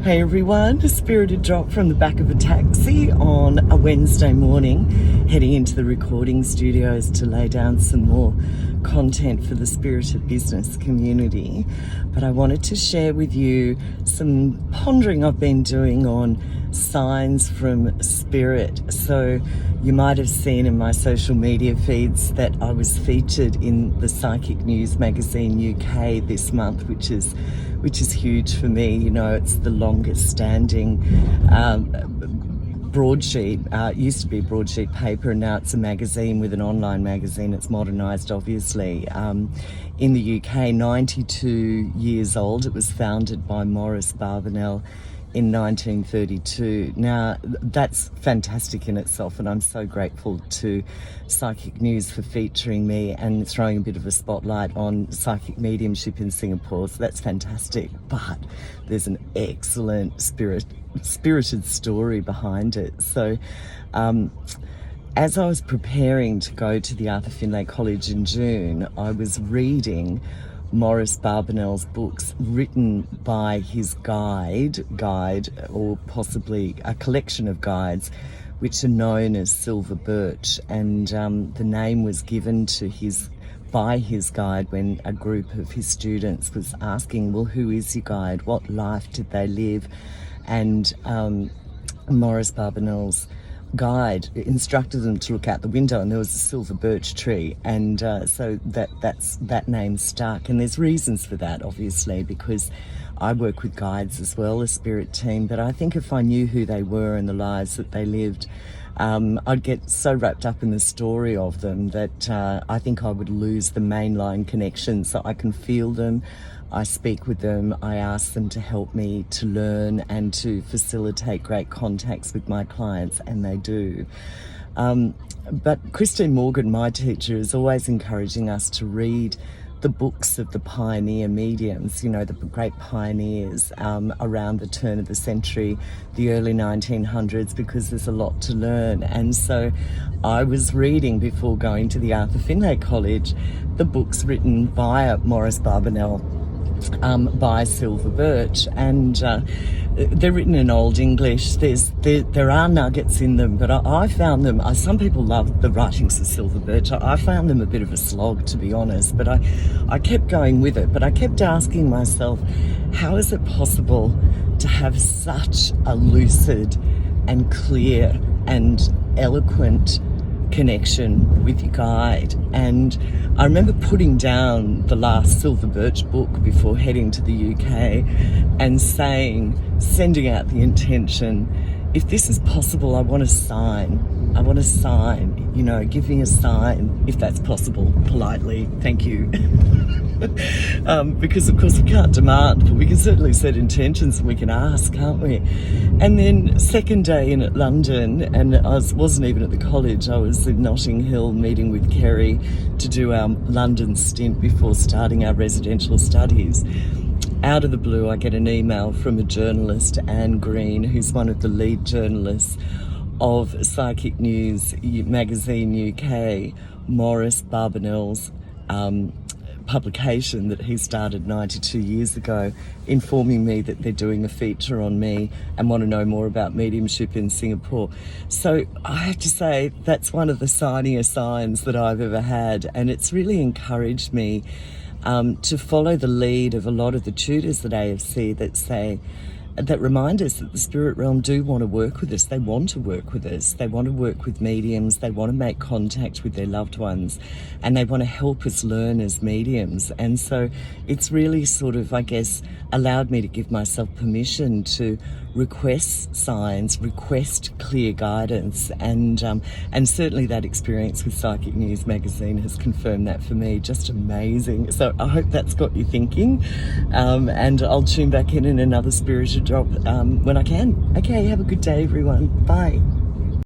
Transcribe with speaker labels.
Speaker 1: Hey everyone, a spirited drop from the back of a taxi on a Wednesday morning, heading into the recording studios to lay down some more content for the Spirited Business community. But I wanted to share with you some pondering I've been doing on signs from spirit. So you might have seen in my social media feeds that I was featured in the Psychic News magazine UK this month, which is huge for me. You know, it's the longest standing broadsheet. It used to be broadsheet paper, and now it's a magazine with an online magazine. It's modernised, obviously. In the UK, 92 years old. It was founded by Maurice Barbanel in 1932. Now, that's fantastic in itself, and I'm so grateful to Psychic News for featuring me and throwing a bit of a spotlight on psychic mediumship in Singapore. So that's fantastic. But there's an excellent spirited story behind it. So as I was preparing to go to the Arthur Findlay College in June, I was reading Maurice Barbanel's books written by his guide, or possibly a collection of guides, which are known as Silver Birch. And the name was given to by his guide when a group of his students was asking, well, who is your guide? What life did they live? And Maurice Barbanel's guide instructed them to look out the window, and there was a silver birch tree, and so that name stuck. And there's reasons for that, obviously, because I work with guides as well, a spirit team, but I think if I knew who they were and the lives that they lived, I'd get so wrapped up in the story of them that I think I would lose the mainline connection. So I can feel them, I speak with them, I ask them to help me to learn and to facilitate great contacts with my clients, and they do. But Christine Morgan, my teacher, is always encouraging us to read the books of the pioneer mediums, you know, the great pioneers around the turn of the century, the early 1900s, because there's a lot to learn. And so I was reading, before going to the Arthur Findlay College, the books written via Maurice Barbanel, by Silver Birch, and they're written in Old English. There are nuggets in them, but I found them, some people love the writings of Silver Birch. I found them a bit of a slog, to be honest, but I kept going with it. But I kept asking myself, how is it possible to have such a lucid and clear and eloquent connection with your guide? And I remember putting down the last Silver Birch book before heading to the UK and sending out the intention, if this is possible, I want a sign, you know, give me a sign if that's possible, politely, thank you. Because of course we can't demand, but we can certainly set intentions, and we can ask, can't we? And then second day in at London, and I wasn't even at the college, I was in Notting Hill meeting with Kerry to do our London stint before starting our residential studies. Out of the blue, I get an email from a journalist, Anne Green, who's one of the lead journalists of Psychic News magazine UK, Maurice Barbanel's publication that he started 92 years ago, informing me that they're doing a feature on me and want to know more about mediumship in Singapore. So I have to say that's one of the signier signs that I've ever had, and it's really encouraged me to follow the lead of a lot of the tutors at AFC that remind us that the spirit realm do want to work with us. They want to work with us. They want to work with mediums. They want to make contact with their loved ones, and they want to help us learn as mediums. And so it's really sort of, I guess, allowed me to give myself permission to request signs, request clear guidance, and certainly that experience with Psychic News magazine has confirmed that for me. Just amazing. So I hope that's got you thinking, and I'll tune back in another spirited drop when I can. Okay, have a good day, everyone. Bye.